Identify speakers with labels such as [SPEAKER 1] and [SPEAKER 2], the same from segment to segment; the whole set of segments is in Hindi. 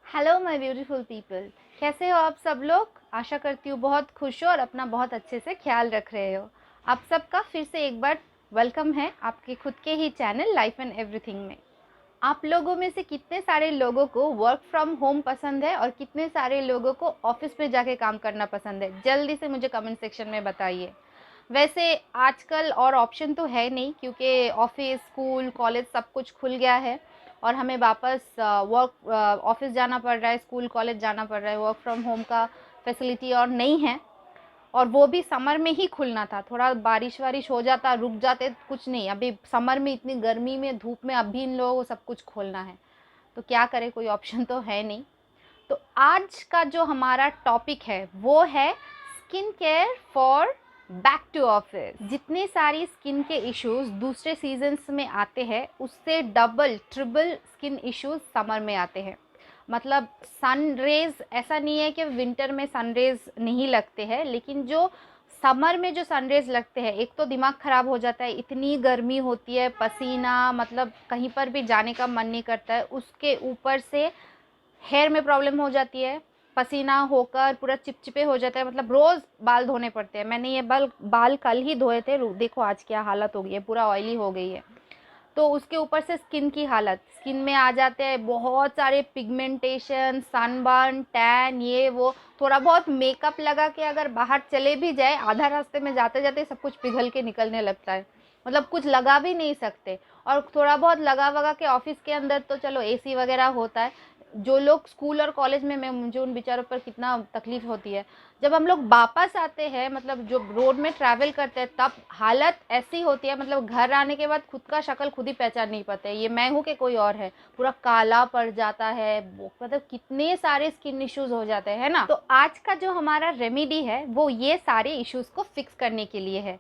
[SPEAKER 1] Hello my beautiful people. कैसे हो आप सब लोग? आशा करती हूँ बहुत खुश हो और अपना बहुत अच्छे से ख्याल रख रहे हो। आप सबका फिर से एक बार वेलकम है आपके खुद के ही चैनल लाइफ एंड एवरीथिंग में। आप लोगों में से कितने सारे लोगों को वर्क फ्रॉम होम पसंद है और कितने सारे लोगों को ऑफिस में जाके काम करना पसंद है? जल्दी से मुझे कमेंट सेक्शन में बताइए। वैसे आजकल और ऑप्शन तो है नहीं, क्योंकि ऑफिस स्कूल कॉलेज सब कुछ खुल गया है और हमें वापस वर्क ऑफिस जाना पड़ रहा है, स्कूल कॉलेज जाना पड़ रहा है। वर्क फ्रॉम होम का फैसिलिटी और नहीं है, और वो भी समर में ही खुलना था। थोड़ा बारिश वारिश हो जाता, रुक जाते, कुछ नहीं। अभी समर में इतनी गर्मी में धूप में अभी इन लोगों को सब कुछ खोलना है, तो क्या करें, कोई ऑप्शन तो है नहीं। तो आज का जो हमारा टॉपिक है वो है skin care for back to office. जितनी सारी स्किन के इश्यूज दूसरे सीजन्स में आते हैं, उससे double triple skin issues summer में आते हैं। मतलब सन रेज, ऐसा नहीं है कि विंटर में सन रेज नहीं लगते हैं, लेकिन जो समर में जो सनरेज लगते हैं, एक तो दिमाग ख़राब हो जाता है, इतनी गर्मी होती है, पसीना, मतलब कहीं पर भी जाने का मन नहीं करता है। उसके ऊपर से हेयर में प्रॉब्लम हो जाती है, पसीना होकर पूरा चिपचिपे हो जाता है, मतलब रोज़ बाल धोने पड़ते हैं। मैंने ये बाल कल ही धोए थे, देखो आज क्या हालत हो गई है, पूरा ऑयली हो गई है। तो उसके ऊपर से स्किन की हालत, स्किन में आ जाते हैं बहुत सारे पिगमेंटेशन, सनबर्न, टैन, ये वो। थोड़ा बहुत मेकअप लगा के अगर बाहर चले भी जाए, आधा रास्ते में जाते जाते सब कुछ पिघल के निकलने लगता है, मतलब कुछ लगा भी नहीं सकते। और थोड़ा बहुत लगा वगा के ऑफिस के अंदर तो चलो एसी वगैरह होता है। जो लोग स्कूल और कॉलेज में, मैं मुझे उन बेचारों पर कितना तकलीफ होती है। जब हम लोग वापस आते हैं, मतलब जो रोड में ट्रैवल करते हैं, तब हालत ऐसी होती है, मतलब घर आने के बाद खुद का शक्ल खुद ही पहचान नहीं पाते, ये मैं हूँ कि कोई और है। पूरा काला पड़ जाता है, मतलब कितने सारे स्किन इश्यूज हो जाते हैं, है ना। तो आज का जो हमारा रेमेडी है वो ये सारे इश्यूज को फिक्स करने के लिए है।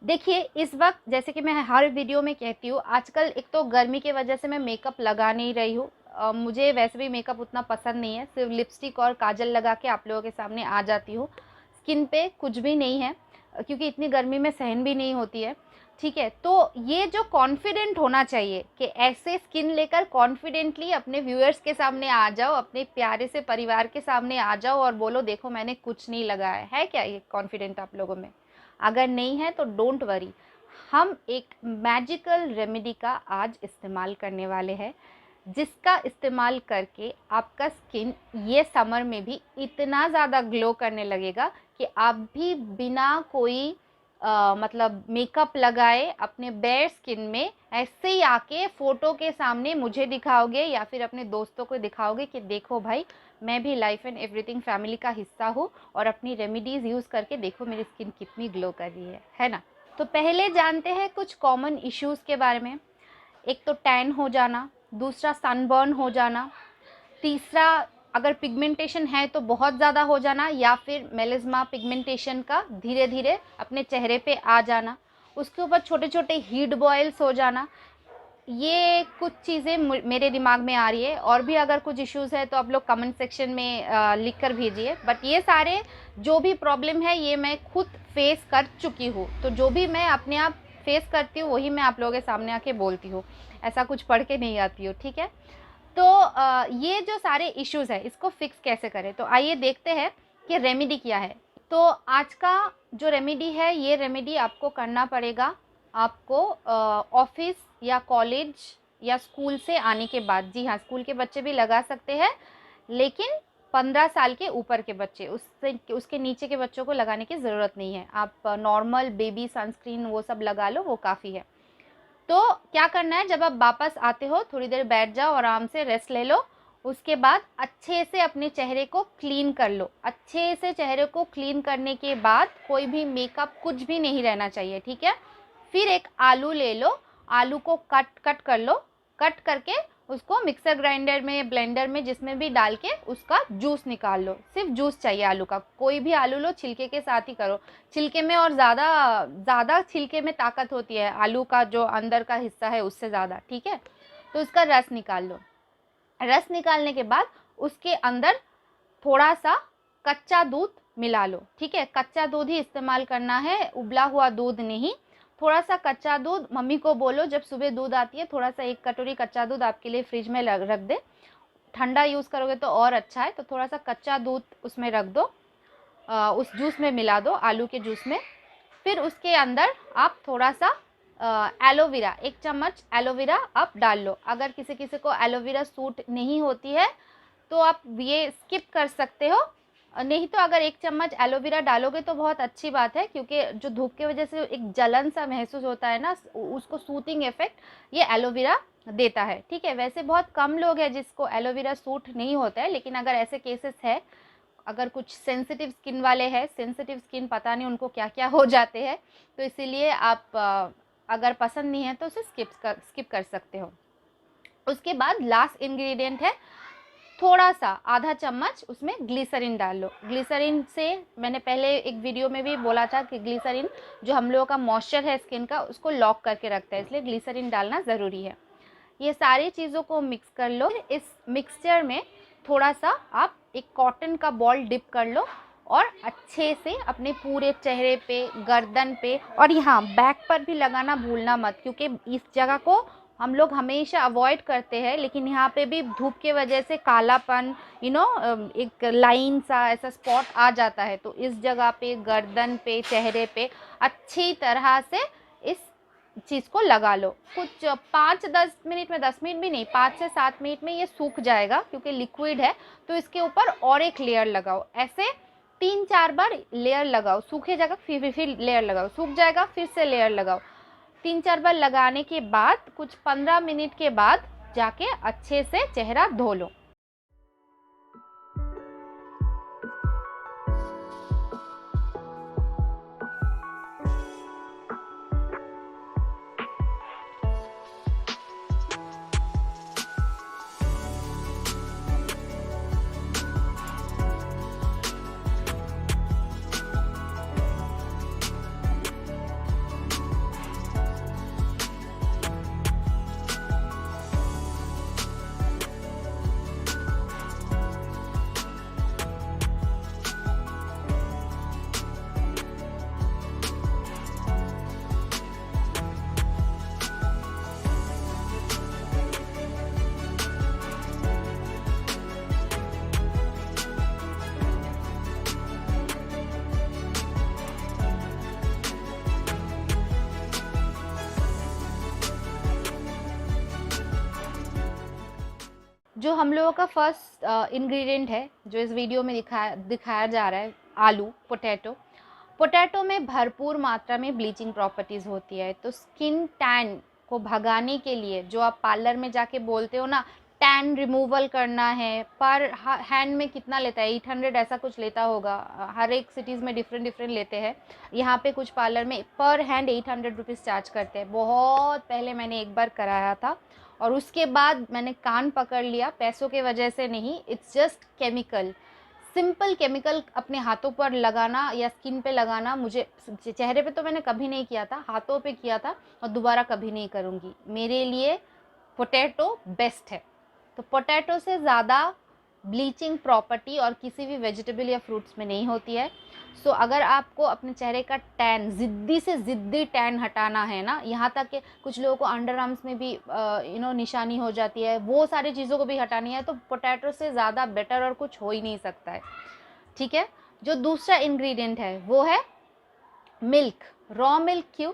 [SPEAKER 1] देखिए, इस वक्त जैसे कि मैं हर वीडियो में कहती हूँ, आजकल एक तो गर्मी की वजह से मैं मेकअप लगा नहीं रही हूँ। मुझे वैसे भी मेकअप उतना पसंद नहीं है, सिर्फ लिपस्टिक और काजल लगा के आप लोगों के सामने आ जाती हूँ। स्किन पे कुछ भी नहीं है, क्योंकि इतनी गर्मी में सहन भी नहीं होती है। ठीक है, तो ये जो कॉन्फिडेंट होना चाहिए कि ऐसे स्किन लेकर कॉन्फिडेंटली अपने व्यूअर्स के सामने आ जाओ, अपने प्यारे से परिवार के सामने आ जाओ और बोलो देखो मैंने कुछ नहीं लगाया है। क्या ये कॉन्फिडेंट आप लोगों में? अगर नहीं है तो डोंट वरी, हम एक मैजिकल रेमेडी का आज इस्तेमाल करने वाले हैं, जिसका इस्तेमाल करके आपका स्किन ये समर में भी इतना ज़्यादा ग्लो करने लगेगा कि आप भी बिना कोई मतलब मेकअप लगाए अपने बेयर स्किन में ऐसे ही आके फ़ोटो के सामने मुझे दिखाओगे या फिर अपने दोस्तों को दिखाओगे कि देखो भाई, मैं भी लाइफ एंड एवरीथिंग फैमिली का हिस्सा हूँ और अपनी रेमेडीज़ यूज़ करके देखो मेरी स्किन कितनी ग्लो कर रही है ना। तो पहले जानते हैं कुछ कॉमन इश्यूज़ के बारे में। एक तो टैन हो जाना, दूसरा सनबर्न हो जाना, तीसरा अगर पिगमेंटेशन है तो बहुत ज़्यादा हो जाना, या फिर मेलिस्मा पिगमेंटेशन का धीरे धीरे अपने चेहरे पे आ जाना। उसके ऊपर छोटे छोटे हीट बॉयल्स हो जाना। ये कुछ चीज़ें मेरे दिमाग में आ रही है, और भी अगर कुछ इश्यूज़ है तो आप लोग कमेंट सेक्शन में लिख कर भेजिए। बट ये सारे जो भी प्रॉब्लम है ये मैं खुद फेस कर चुकी हूँ, तो जो भी मैं अपने आप फेस करती हूँ वही मैं आप लोगों के सामने आके बोलती हूँ, ऐसा कुछ पढ़ के नहीं आती हूँ। ठीक है, तो ये जो सारे इश्यूज़ है इसको फिक्स कैसे करें, तो आइए देखते हैं कि रेमेडी क्या है। तो आज का जो रेमेडी है, ये रेमेडी आपको करना पड़ेगा आपको ऑफिस या कॉलेज या स्कूल से आने के बाद। जी हाँ, स्कूल के बच्चे भी लगा सकते हैं, लेकिन 15 साल के ऊपर के बच्चे, उससे उसके नीचे के बच्चों को लगाने की ज़रूरत नहीं है। आप नॉर्मल बेबी सनस्क्रीन वो सब लगा लो, वो काफ़ी है। तो क्या करना है, जब आप वापस आते हो थोड़ी देर बैठ जाओ, आराम से रेस्ट ले लो। उसके बाद अच्छे से अपने चेहरे को क्लीन कर लो। अच्छे से चेहरे को क्लीन करने के बाद कोई भी मेकअप कुछ भी नहीं रहना चाहिए। ठीक है, फिर एक आलू ले लो, आलू को कट कट कर लो। कट करके उसको मिक्सर ग्राइंडर में, ब्लेंडर में, जिसमें भी डाल के उसका जूस निकाल लो। सिर्फ जूस चाहिए आलू का, कोई भी आलू लो, छिलके के साथ ही करो। छिलके में और ज़्यादा ज़्यादा छिलके में ताकत होती है, आलू का जो अंदर का हिस्सा है उससे ज़्यादा। ठीक है, तो उसका रस निकाल लो। रस निकालने के बाद उसके अंदर थोड़ा सा कच्चा दूध मिला लो। ठीक है, कच्चा दूध ही इस्तेमाल करना है, उबला हुआ दूध नहीं। थोड़ा सा कच्चा दूध, मम्मी को बोलो जब सुबह दूध आती है थोड़ा सा 1 कटोरी कच्चा दूध आपके लिए फ्रिज में रख दे। ठंडा यूज़ करोगे तो और अच्छा है। तो थोड़ा सा कच्चा दूध उसमें रख दो, उस जूस में मिला दो, आलू के जूस में। फिर उसके अंदर आप थोड़ा सा एलोवेरा, 1 चम्मच एलोवेरा आप डाल लो। अगर किसी किसी को एलोवेरा सूट नहीं होती है तो आप ये स्किप कर सकते हो, नहीं तो अगर 1 चम्मच एलोवेरा डालोगे तो बहुत अच्छी बात है, क्योंकि जो धूप की वजह से एक जलन सा महसूस होता है ना, उसको सूथिंग इफेक्ट ये एलोवेरा देता है। ठीक है, वैसे बहुत कम लोग हैं जिसको एलोवेरा सूट नहीं होता है, लेकिन अगर ऐसे केसेस है, अगर कुछ सेंसिटिव स्किन वाले हैं, सेंसिटिव स्किन पता नहीं उनको क्या क्या हो जाते हैं, तो इसीलिए आप अगर पसंद नहीं है तो उसे स्किप कर सकते हो। उसके बाद लास्ट इंग्रेडिएंट है थोड़ा सा आधा चम्मच उसमें ग्लिसरीन डाल लो। ग्लिसरीन से मैंने पहले एक वीडियो में भी बोला था कि ग्लिसरीन जो हम लोगों का मॉइस्चर है स्किन का उसको लॉक करके रखता है, इसलिए ग्लिसरीन डालना ज़रूरी है। ये सारी चीज़ों को मिक्स कर लो। इस मिक्सचर में थोड़ा सा आप एक कॉटन का बॉल डिप कर लो और अच्छे से अपने पूरे चेहरे पे, गर्दन पे और यहाँ बैक पर भी लगाना भूलना मत, क्योंकि इस जगह को हम लोग हमेशा अवॉइड करते हैं, लेकिन यहाँ पे भी धूप के वजह से कालापन, एक लाइन सा ऐसा स्पॉट आ जाता है। तो इस जगह पे, गर्दन पे, चेहरे पे अच्छी तरह से इस चीज़ को लगा लो। कुछ 5-10 मिनट में, 10 मिनट भी नहीं, 5 से 7 मिनट में ये सूख जाएगा, क्योंकि लिक्विड है। तो इसके ऊपर और एक लेयर लगाओ, ऐसे 3-4 बार लेयर लगाओ। सूखे जाएगा फिर लेयर लगाओ, सूख जाएगा फिर से लेयर लगाओ। 3-4 बार लगाने के बाद कुछ 15 मिनट के बाद जाके अच्छे से चेहरा धो लो। जो हम लोगों का फर्स्ट इंग्रेडिएंट है जो इस वीडियो में दिखाया जा रहा है, आलू, पोटैटो में भरपूर मात्रा में ब्लीचिंग प्रॉपर्टीज़ होती है। तो स्किन टैन को भगाने के लिए, जो आप पार्लर में जाके बोलते हो ना टैन रिमूवल करना है, पर हैंड में कितना लेता है, 800 ऐसा कुछ लेता होगा, हर एक सिटीज़ में डिफरेंट लेते हैं। यहाँ पे कुछ पार्लर में पर हैंड 800 रुपीज़ चार्ज करते हैं। बहुत पहले मैंने एक बार कराया था और उसके बाद मैंने कान पकड़ लिया, पैसों के वजह से नहीं, it's just chemical, simple chemical अपने हाथों पर लगाना या स्किन पे लगाना। मुझे चेहरे पे तो मैंने कभी नहीं किया था, हाथों पे किया था और दोबारा कभी नहीं करूँगी। मेरे लिए पोटैटो बेस्ट है। तो पोटैटो से ज़्यादा ब्लीचिंग प्रॉपर्टी और किसी भी वेजिटेबल या फ्रूट्स में नहीं होती है। सो अगर आपको अपने चेहरे का टैन, ज़िद्दी से ज़िद्दी टैन हटाना है ना, यहाँ तक कि कुछ लोगों को अंडर आर्म्स में भी निशानी हो जाती है, वो सारी चीज़ों को भी हटानी है, तो पोटैटो से ज़्यादा बेटर और कुछ हो ही नहीं सकता है। ठीक है, जो दूसरा इंग्रेडिएंट है वो है मिल्क, रॉ मिल्क। क्यों?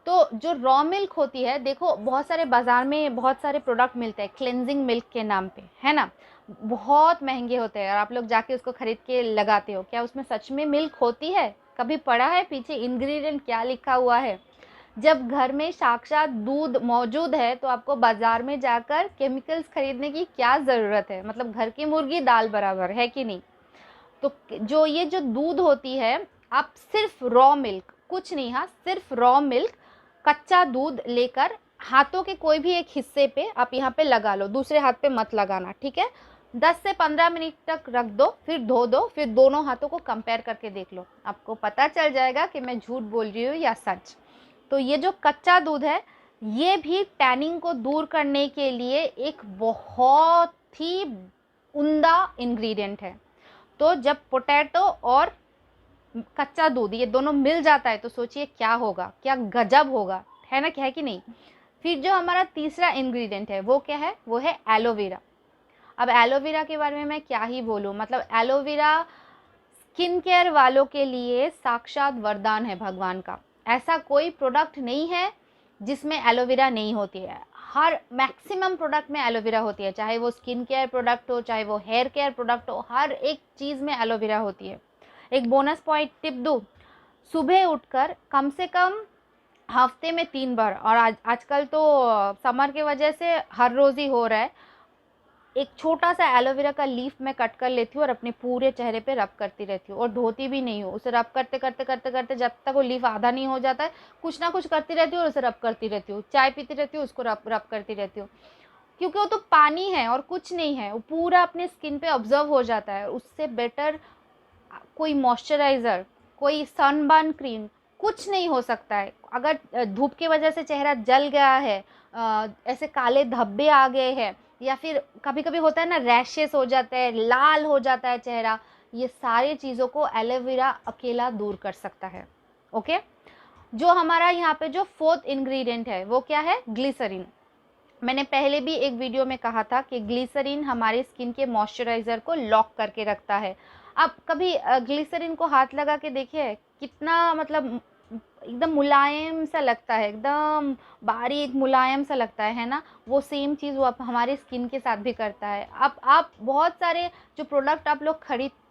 [SPEAKER 1] तो जो रॉ मिल्क होती है, देखो बहुत सारे बाज़ार में बहुत सारे प्रोडक्ट मिलते हैं क्लेंजिंग मिल्क के नाम पे, है ना, बहुत महंगे होते हैं और आप लोग जाके उसको ख़रीद के लगाते हो। क्या उसमें सच में मिल्क होती है? कभी पढ़ा है पीछे इंग्रेडिएंट क्या लिखा हुआ है? जब घर में साक्षात दूध मौजूद है तो आपको बाज़ार में जाकर केमिकल्स खरीदने की क्या ज़रूरत है? मतलब घर की मुर्गी दाल बराबर है कि नहीं? तो जो ये जो दूध होती है, आप सिर्फ रॉ मिल्क, कुछ नहीं, हाँ सिर्फ रॉ मिल्क, कच्चा दूध लेकर हाथों के कोई भी एक हिस्से पे आप यहाँ पे लगा लो, दूसरे हाथ पे मत लगाना। ठीक है, 10 से 15 मिनट तक रख दो, फिर धो दो, फिर दोनों हाथों को कंपेयर करके देख लो, आपको पता चल जाएगा कि मैं झूठ बोल रही हूँ या सच। तो ये जो कच्चा दूध है ये भी टैनिंग को दूर करने के लिए एक बहुत ही उम्दा इंग्रेडिएंट है। तो जब पोटैटो और कच्चा दूध ये दोनों मिल जाता है तो सोचिए क्या होगा, क्या गजब होगा, है ना, क्या है कि नहीं। फिर जो हमारा तीसरा इंग्रेडिएंट है वो क्या है? वो है एलोवेरा। अब एलोवेरा के बारे में मैं क्या ही बोलूँ, मतलब एलोवेरा स्किन केयर वालों के लिए साक्षात वरदान है भगवान का। ऐसा कोई प्रोडक्ट नहीं है जिसमें एलोवेरा नहीं होती है। हर मैक्सिमम प्रोडक्ट में एलोवेरा होती है, चाहे वो स्किन केयर प्रोडक्ट हो, चाहे वो हेयर केयर प्रोडक्ट हो, हर एक चीज़ में एलोवेरा होती है। एक बोनस पॉइंट टिप दूँ, सुबह उठकर कम से कम हफ्ते में 3 बार, और आजकल तो समर के वजह से हर रोज़ ही हो रहा है, एक छोटा सा एलोवेरा का लीफ मैं कट कर लेती हूँ और अपने पूरे चेहरे पे रब करती रहती हूँ, और धोती भी नहीं हूँ। उसे रब करते करते करते करते जब तक वो लीफ आधा नहीं हो जाता है, कुछ ना कुछ करती रहती हूँ और उसे रब करती रहती हूँ। चाय पीती रहती हूँ, उसको रब रब करती रहती हूँ, क्योंकि वो तो पानी है और कुछ नहीं है, वो पूरा अपने स्किन पे ऑब्जर्व हो जाता है। उससे बेटर कोई मॉइस्चराइज़र, कोई सनबर्न क्रीम कुछ नहीं हो सकता है। अगर धूप की वजह से चेहरा जल गया है, ऐसे काले धब्बे आ गए हैं, या फिर कभी-कभी होता है ना रैशेस हो जाते हैं, लाल हो जाता है चेहरा, ये सारी चीज़ों को एलोवेरा अकेला दूर कर सकता है। ओके? जो हमारा यहाँ पे जो 4th इंग्रेडिएंट है वो क्या है? ग्लिसरीन। मैंने पहले भी एक वीडियो में कहा था कि ग्लिसरीन हमारी स्किन के मॉइस्चराइज़र को लॉक करके रखता है। आप कभी ग्लिसरीन को हाथ लगा के देखिए, कितना मतलब एकदम मुलायम सा लगता है, एकदम बारीक मुलायम सा लगता है ना? वो सेम चीज़ वो आप हमारी स्किन के साथ भी करता है। आप बहुत सारे जो प्रोडक्ट आप लोग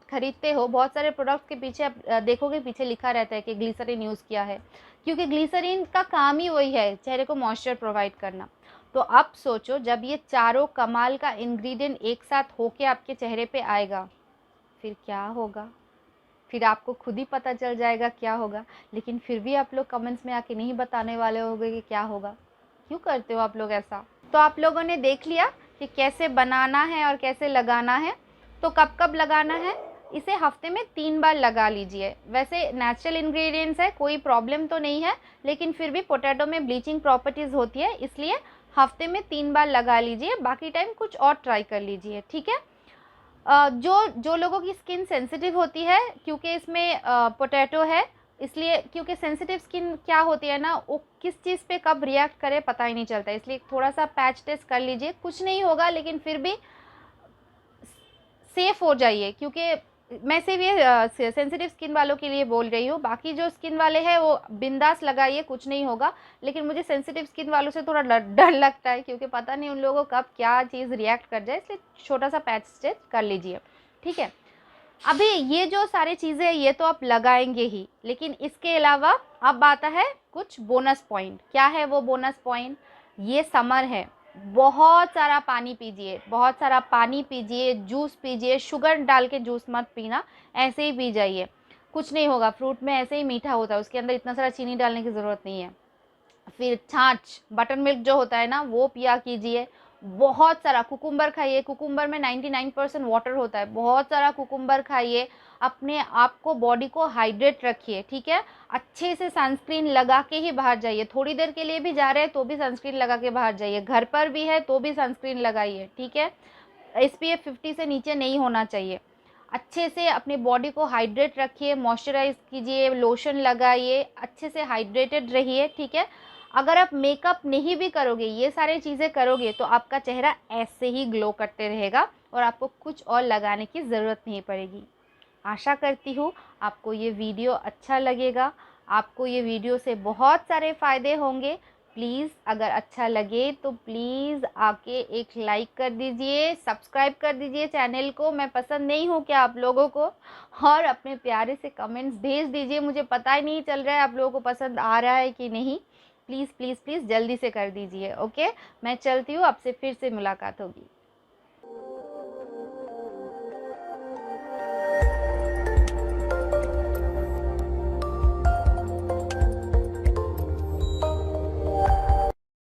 [SPEAKER 1] खरीदते हो, बहुत सारे प्रोडक्ट्स के पीछे आप देखोगे पीछे लिखा रहता है कि ग्लिसरीन यूज़ किया है, क्योंकि ग्लिसरीन का काम ही वही है, चेहरे को मॉइस्चर प्रोवाइड करना। तो अब सोचो, जब ये चारों कमाल का इंग्रेडिएंट एक साथ होके आपके चेहरे पे आएगा, फिर क्या होगा? फिर आपको खुद ही पता चल जाएगा क्या होगा। लेकिन फिर भी आप लोग कमेंट्स में आके नहीं बताने वाले होगे कि क्या होगा। क्यों करते हो आप लोग ऐसा? तो आप लोगों ने देख लिया कि कैसे बनाना है और कैसे लगाना है। तो कब कब लगाना है? इसे हफ्ते में 3 बार लगा लीजिए। वैसे नेचुरल इंग्रेडिएंट्स है, कोई प्रॉब्लम तो नहीं है, लेकिन फिर भी पोटैटो में ब्लीचिंग प्रॉपर्टीज़ होती है, इसलिए हफ्ते में 3 बार लगा लीजिए, बाकी टाइम कुछ और ट्राई कर लीजिए, ठीक है? जो जो लोगों की स्किन सेंसिटिव होती है, क्योंकि इसमें पोटैटो है, इसलिए, क्योंकि सेंसिटिव स्किन क्या होती है ना, वो किस चीज़ पे कब रिएक्ट करे पता ही नहीं चलता, इसलिए थोड़ा सा पैच टेस्ट कर लीजिए, कुछ नहीं होगा, लेकिन फिर भी सेफ हो जाइए, क्योंकि मैं सिर्फ ये सेंसिटिव स्किन वालों के लिए बोल रही हूँ। बाकी जो स्किन वाले हैं वो बिंदास लगाइए, कुछ नहीं होगा। लेकिन मुझे सेंसिटिव स्किन वालों से थोड़ा डर लगता है, क्योंकि पता नहीं उन लोगों को कब क्या चीज़ रिएक्ट कर जाए, इसलिए छोटा सा पैच टेस्ट कर लीजिए, ठीक है? अभी ये जो सारी चीज़ें ये तो आप लगाएंगे ही, लेकिन इसके अलावा अब आता है कुछ बोनस पॉइंट। क्या है वो बोनस पॉइंट? ये समर है, बहुत सारा पानी पीजिए, बहुत सारा पानी पीजिए, जूस पीजिए, शुगर डाल के जूस मत पीना, ऐसे ही पी जाइए, कुछ नहीं होगा। फ्रूट में ऐसे ही मीठा होता है, उसके अंदर इतना सारा चीनी डालने की ज़रूरत नहीं है। फिर छाछ, बटर मिल्क जो होता है ना, वो पिया कीजिए। बहुत सारा कुकुम्बर खाइए, कुकुम्बर में 99% वाटर होता है, बहुत सारा कुकुम्बर खाइए। अपने आप को, बॉडी को हाइड्रेट रखिए, ठीक है? अच्छे से सनस्क्रीन लगा के ही बाहर जाइए, थोड़ी देर के लिए भी जा रहे हैं तो भी सनस्क्रीन लगा के बाहर जाइए, घर पर भी है तो भी सनस्क्रीन लगाइए, ठीक है? SPF 50 से नीचे नहीं होना चाहिए। अच्छे से अपनी बॉडी को हाइड्रेट रखिए, मॉइस्चराइज कीजिए, लोशन लगाइए, अच्छे से हाइड्रेटेड रहिए, ठीक है? अगर आप मेकअप नहीं भी करोगे, ये सारी चीज़ें करोगे, तो आपका चेहरा ऐसे ही ग्लो करते रहेगा और आपको कुछ और लगाने की ज़रूरत नहीं पड़ेगी। आशा करती हूँ आपको ये वीडियो अच्छा लगेगा, आपको ये वीडियो से बहुत सारे फ़ायदे होंगे। प्लीज़ अगर अच्छा लगे तो प्लीज़ आके एक लाइक कर दीजिए, सब्सक्राइब कर दीजिए चैनल को। मैं पसंद नहीं हूँ क्या आप लोगों को? और अपने प्यारे से कमेंट्स भेज दीजिए, मुझे पता ही नहीं चल रहा है आप लोगों को पसंद आ रहा है कि नहीं। प्लीज़ प्लीज़ प्लीज़ जल्दी से कर दीजिए, ओके? मैं चलती हूँ, आपसे फिर से मुलाकात होगी।